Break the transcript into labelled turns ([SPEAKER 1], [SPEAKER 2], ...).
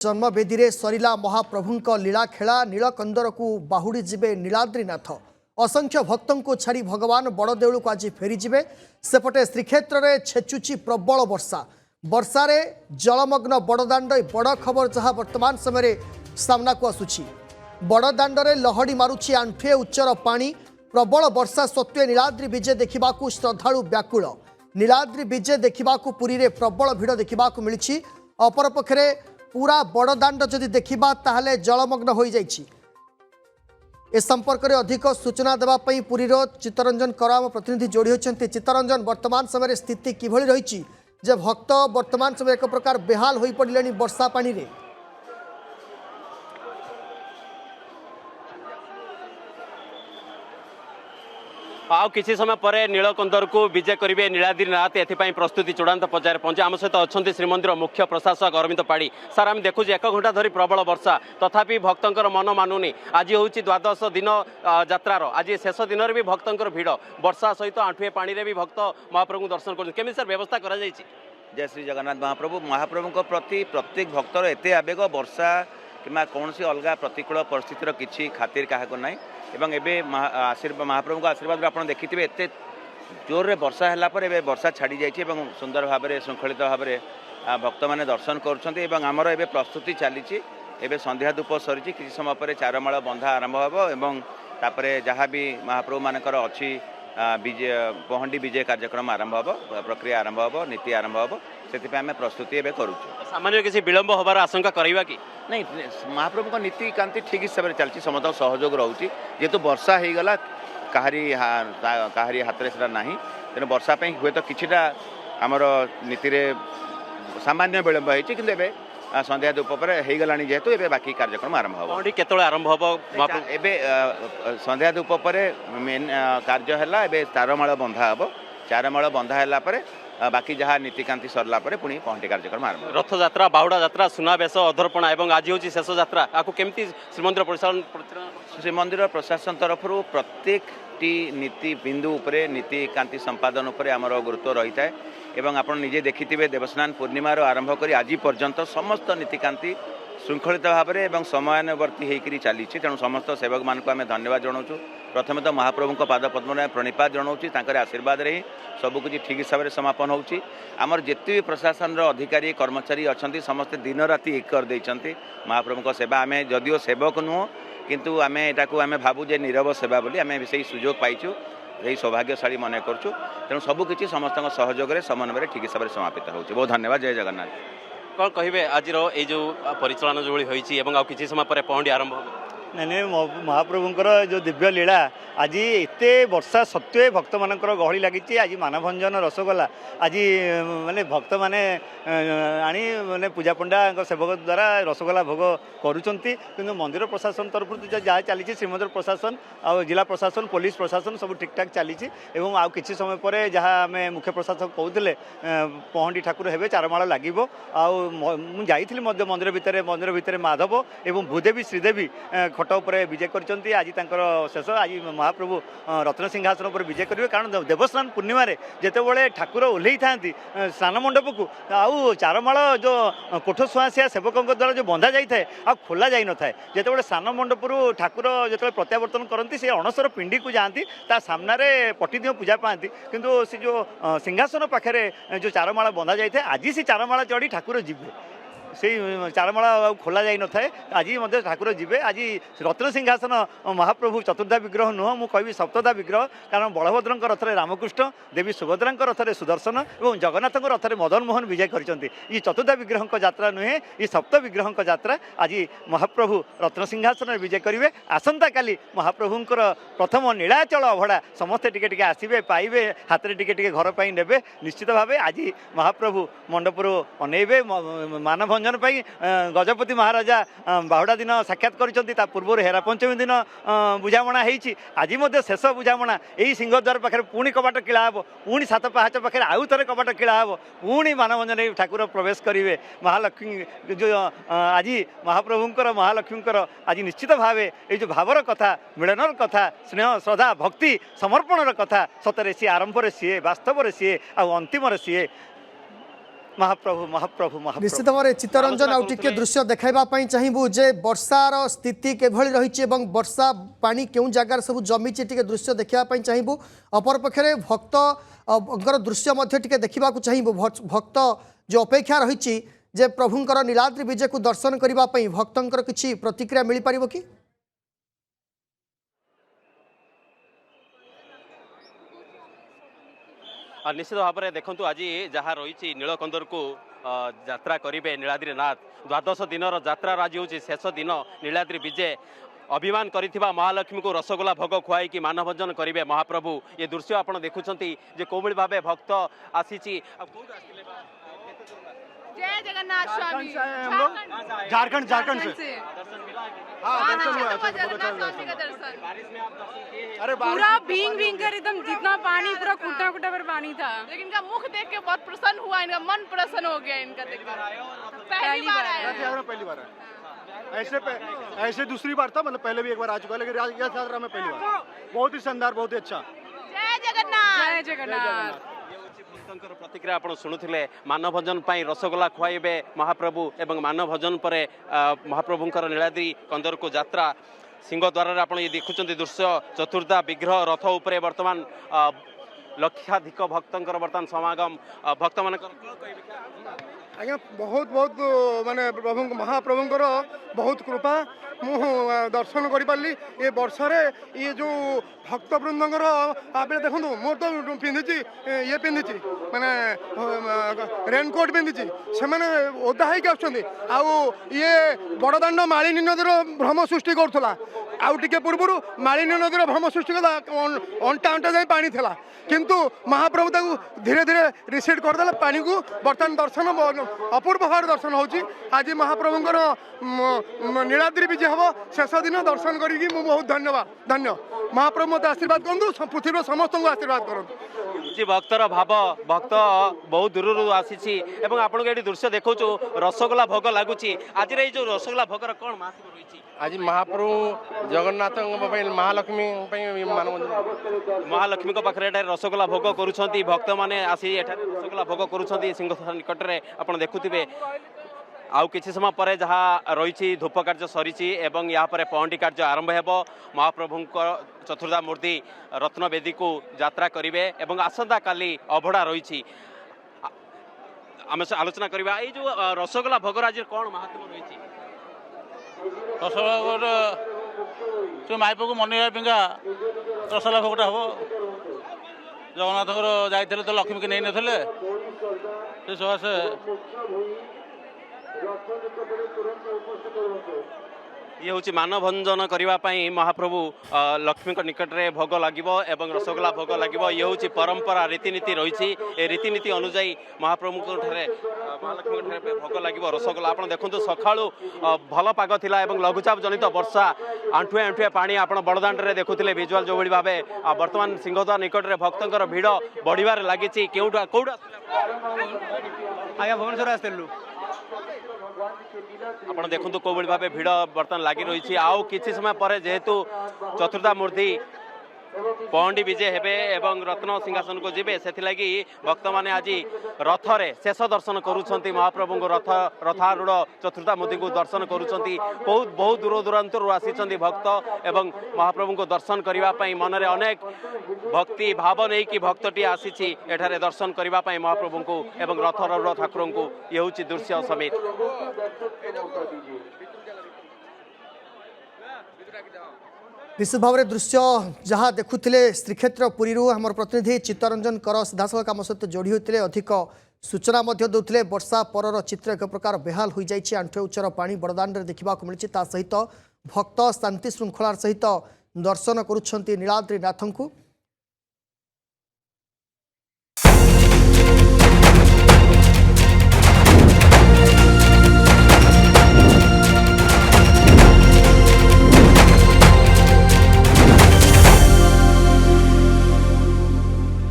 [SPEAKER 1] जन्मवेदी रे सरिला महाप्रभुंक लीला खेला नीलकंदर को बाहुड़ी जिबे नीलाद्रीनाथ असंख्य भक्तों को छाड़ी भगवान बड़देउल को आज फेरीजे सेपटे श्रीक्षेत्र में छेचुची प्रबल वर्षा वर्षारे जलमग्न बड़दाण्ड बड़ खबर जहाँ वर्तमान समय सामना को आसुची बड़दाण्डे लहड़ी मारुची आंठुए उच्चर पानी प्रबल वर्षा सत्वे नीलाद्री विजे देखा श्रद्धालु व्याकुल नीलाद्री विजे देखा पुरी रे प्रबल भिड़ देखा मिली अपरपक्षे पूरा बड़दाण्ड जदि देखा ताहले जलमग्न हो जाइछि। ए संपर्क में अधिक सूचना देवाई पुरीर चित्तरंजन कर आम प्रतिनिधि जोड़ी होती। चित्तरंजन वर्तमान समय स्थिति किभली रही जे भक्त वर्तमान समय एक प्रकार बेहाल हो पड़े वर्षा पानी रे।
[SPEAKER 2] आउ किसी समय पर नीलकंदर को विजय करेंगे नीलाद्रीनाथ एथपाई प्रस्तुति चूड़ांत पर्यायर पहुंचे आम सहित अच्छा श्रीमंदिर मुख्य प्रशासक अरविंद पाड़ी सार आम देखुँ 1 घंटा धरी प्रबल वर्षा तथापि भक्तर मन मानुनी आज हूँ द्वादश दिन यात्रार आज शेष दिन भी भक्तर भिड़ वर्षा सहित आंठुए पानी भी भक्त महाप्रभु दर्शन कर सर व्यवस्था कर
[SPEAKER 3] जय श्री जगन्नाथ महाप्रभु प्रति प्रत्येक भक्तर एत आवेग वर्षा कि कौन सी अलग प्रतिकूल परिस्थितिर किसी खातिर क्या ना एवं एबे महाप्रभु आशीर्वाद आप देखिए एत जोर रे वर्षा है वर्षा छाड़ी जाइए सुंदर भाव में श्रृंखलित भाव में भक्त मैंने दर्शन कर आमर ए प्रस्तुति चली संध्या धूप सरी किसी समय पर चारमाल बंधा आरंभ होबो जहाँ भी महाप्रभु मानकर अच्छी विजय पहंडी विजय कार्यक्रम आरंभ हो प्रक्रिया आरंभ हो नीति आरंभ हो से आम प्रस्तुति एवं करुँ
[SPEAKER 2] सामान्य किसी विलंब होबार आशंका करवा कि
[SPEAKER 3] नहीं महाप्रभु नीति कांति ठीक हिसाब से चलती समस्त सहयोग रोचे जेहेतु वर्षा हो गला कहारी हाथ में ना तेणु वर्षापी हुए तो किटा आमर नीति सामान्य विलंब होती कि संध्या धूप पर हो गला जेहेतु ए बाकी कार्यक्रम आरंभ हो
[SPEAKER 2] केतले आरंभ हो
[SPEAKER 3] संध्या धूप पर मेन कार्य है चारमाल बंधा हे चारमाल बंधा है बाकी जहाँ नीतिकांति सरला पुणी पहंटी कार्यक्रम आरंभ
[SPEAKER 2] रथ यात्रा बाहुड़ा यात्रा सुनावेश अधर्पणा और आज हूँ शेष यात्रा आपको केमती श्रीमंदिर प्रशासन
[SPEAKER 3] श्रीमंदिर प्रशासन तरफ प्रत्येक नीति बिंदु उपरे नीतिकांति संपादन उपरे आमर गुरुत्व रही है एवं आप निजे देखिथे देवस्नान पूर्णिमार आरंभ कर आज पर्यंत समस्त नीतिकांति श्रृंखलित भाव में समयानुवर्ती होकर चली तेणु समस्त सेवक मान आम धन्यवाद जनाऊँ प्रथम तो महाप्रभु पाद पद्म प्रणिपात जनाऊँ आशीर्वाद ही सबकुछ ठीक हिसाब से समापन होमर जिते भी प्रशासन अधिकारी कर्मचारी अच्छा समस्ते दिन राति एक कर देते महाप्रभु सेवा आम जदिओ सेवक नुह किंतु आम यहाँ आम भावु जे नीरव सेवा बोली आम से सुजोग पाइचु यही सौभाग्यशाली मन करूँ तेणु सबकि समस्त सहयोग समन्वय ठीक हिसाब से समापित हो बहुत धन्यवाद जय जगन्नाथ
[SPEAKER 2] कौन कहे आज जो परिचालन जो होती किसी समय पर पहंडी आरंभ हो
[SPEAKER 4] नहीं नहीं महाप्रभुंकर जो दिव्य लीला आज एत वर्षा सत्वे भक्त मान गहली लगी आज मानभंजन रसगोला आज माने भक्त माने आनी माने पूजा पंडा सेवक द्वारा रसगोला भोग करुँच कि मंदिर प्रशासन तरफ जहाँ चली श्रीमंदिर प्रशासन आ जिला प्रशासन पुलिस प्रशासन सब ठीक ठाक चली आउ किसी समय पर जहाँ आम मुख्य प्रशासक कहते पहंडी ठाकुर हे चारमाल लगे आई मंदिर भितर माधव एवं भूदेवी श्रीदेवी खट उपर विजय कर आज शेष आज महाप्रभु रत्न सिंहासन पर विजय करेंगे कारण देवस्नान पूर्णिमा जितेबाला ठाकुर ओह्ल था स्नान मंडप को आउ चारमाल जो कोठ सुआसिया सेवक द्वारा जो बंधा जाए आ खोल जाई न था जितेबाला स्नान मंडपरू ठाकुर जो प्रत्यावर्तन करती से अणसर पिंडी को जाती सामने पटिदियों पूजा पाती किंतु से जो सिंहासन पाखे जो चारमाल बंधा जाए आज से चारमाल चढ़ी ठाकुर जीवे से चारमाल खोल जाई न था आज ठाकुर जीवे आज रत्न सिंहासन महाप्रभु चतुर्धा विग्रह नुह मु कहि सप्तधा विग्रह कारण बलभद्र रथरे रामकृष्ण देवी सुभद्रा रथरे सुदर्शन और जगन्नाथ रथरे मदन मोहन विजय करछन्ति ये चतुर्धा विग्रह यात्रा नुहे ये सप्त विग्रह यात्रा आज महाप्रभु रत्न सिंहासन विजय करेंगे आसंता काली महाप्रभुंकर प्रथम नीलाचल अभड़ा समस्ते टिके आसबे पाइबे हाथ में टिके घर पर ने निश्चित भाव आज महाप्रभु मंडपर अनेबे मानव रंजन गजपति महाराजा बाहुड़ा दिन साक्षात कर पूर्व हेरा पंचमी दिन बुझामणा होती आज शेष बुझामणा यही सिंहद्वार पाखे पुणी कबाट किला हे पुणी सात पहाच पाखे आउ थे कबाट किला हे पुणी मानभंजन ठाकुर प्रवेश करेंगे महालक्ष्मी जो आज महाप्रभुंकर महालक्ष्मींकर आज निश्चित भाव ये जो भावर कथा मिलनर कथा स्नेह श्रद्धा भक्ति समर्पणर कथा सतरे सी आरंभ सी वास्तव सी आ अंतिम सी महाप्रभु महाप्रभु महाप्रभु
[SPEAKER 1] निश्चित भाव में चित्तरंजन आउ टिके दृश्य देखा चाहबू जे वर्षार स्थिति केभली रही वर्षा पानी केउ जगार सब जमी टे दृश्य देखा चाहबू अपरपक्षे भक्त दृश्य टे देखा चाहबू भक्त जो अपेक्षा रही जे प्रभुंकर नीलाद्रि विजय को दर्शन करने भक्तर किसी प्रतिक्रिया मिल पार कि
[SPEAKER 2] निश्चित भाव में देखु आज जहाँ रही नीलकंदर को यात्रा करेंगे नीलाद्रीनाथ द्वादश दिन यात्रा आज हूँ शेष दिन नीलाद्रि विजय अभिमान करिथिबा महालक्ष्मी को रसगोला भोग खुआई कि मानभोजन करेंगे महाप्रभु ये दृश्य आप देखुं कोई भाव भक्त आसी
[SPEAKER 5] जय जगन्नाथ स्वामी
[SPEAKER 6] झारखंड झारखंड से
[SPEAKER 5] स्वामी का दर्शन
[SPEAKER 6] अरे
[SPEAKER 5] पूरा भींग भींग कर एकदम जितना पानी पूरा कुटा कुटा पर पानी था लेकिन इनका मुख देख के बहुत प्रसन्न हुआ इनका मन प्रसन्न हो गया इनका देखकर पहली बार आया
[SPEAKER 6] पहली बार है ऐसे दूसरी बार था मतलब पहले भी एक बार आ चुका है लेकिन यह यात्रा में पहली बार बहुत ही शानदार बहुत ही अच्छा
[SPEAKER 5] जय जगन्नाथ जय जगन्नाथ
[SPEAKER 2] प्रतिक्रिया आप शुणुले मानभोजन रसगोला खुआइबे महाप्रभु एवं मानभोजन पर महाप्रभुंकर नीलाद्रि कंदर को यात्रा सिंहद्वार आप देखुं दृश्य चतुर्था विग्रह रथ उपरे वर्तमान लक्षाधिक भक्तर बर्तमान समागम भक्त मान
[SPEAKER 6] आज्ञा बहुत बहुत माने प्रभु महाप्रभुंकर बहुत कृपा मु दर्शन कर पार्ली ये वर्षारे ये जो भक्तवृंदर आप देखो मोर तो पिंधि ये पिंधि माने रेनकोट पिंधि से ओदा होकर ये बड़दाण्ड मालिनी नदीर भ्रम सृष्टि करूला आउ टिके पूर्व मालिनी नदीर भ्रम सृष्टि कला अंटा अंटा जाए पानी था किंतु महाप्रभु ताकू धीरे धीरे रिसीड करदे पानी को बर्तमान दर्शन अपूर्व भाव दर्शन होची आज महाप्रभुंकर नीलाद्रि विजय हम शेष दिन दर्शन करी बहुत धन्य महाप्रभु मत आशीर्वाद करूँ पृथ्वी समस्त को आशीर्वाद करूँ
[SPEAKER 2] भक्तर भाव भक्त बहुत दूर आसी आपको ये दृश्य देखो रसगोला भोग लगुच आज जो रसगोला भोगर कौन महत्व रही
[SPEAKER 7] आज महाप्रभु जगन्नाथ महालक्ष्मी
[SPEAKER 2] महालक्ष्मी पाखे रसगोला भोग करुँच भक्त मैंने आसी रसगोला भोग करुँच सिंह निकट में आप देखुवे आउ किसी समय पर जहाँ रही धूप कार्य सरी एवं यहाँ पर पहंडी कार्य आरंभ हो महाप्रभु चतुर्धा मूर्ति रत्नवेदी को यात्रा करेंगे एवं आसंता काली अभड़ा रही आम आलोचना करवा ये जो रसगोला भोगर आज कौन महत्व रही
[SPEAKER 8] रसगोला जो माइप को मन पिंगा रसगोला भोगटा हम जगन्नाथ जाइए तो लक्ष्मी की नहीं नथिले से सकाशे
[SPEAKER 2] ये हूँ मानभंजन करने महाप्रभु लक्ष्मी निकट में भोग लगे एवं रसगोला भोग लगे ये हूँ परंपरा रीतिनीति रही रीतिनीति अनुजाई महाप्रभु महालक्ष्मी भोग लगे रसगोला आप देखो सका भल पाग थिला एवं लघुचाप जनित वर्षा आंठुए आंठुए पानी आप बड़दाण्ड में देखुले विजुआल जो भाव बर्तमान सिंहद्वार निकट में भक्तर भिड़ बढ़िबार लगी कौटा
[SPEAKER 4] आज्ञा भुवनेश्वर आसलु
[SPEAKER 2] आप देखो कौ भाव भिड़ बर्तमान लगी रही आउ किसी समय पर जेहेतु चतुर्था मूर्ति पहंडी विजय हेबे एवं रत्न सिंहासन को जीवे से भक्त मैंने आज रथरे शेष दर्शन करुँच महाप्रभु रथारूढ़ चतुर्था मूर्ति को दर्शन करुँच बहुत दूर दूरांत आसी भक्त एवं महाप्रभु को दर्शन करने मन में अनेक भक्ति भाव नहीं कि भक्तटी आसी एठारे दर्शन करने महाप्रभु को एवं रथारूढ़ ठाकुर को ये हूँ दृश्य समित
[SPEAKER 1] निश्चित भाव में दृश्य जहाँ देखुले श्रीक्षेत्र पुरी आम प्रतिनिधि चित्तरंजन कर सीधासल आम सहित जोड़ी होते अधिक सूचना दूसरे वर्षा पर चित्र एक प्रकार बेहाल हो जाए आंठुए उच्चर पानी बड़दाण्ड देखा मिली सहित भक्त शांति श्रृंखलार सहित दर्शन करुँच नीलाद्रिनाथ को।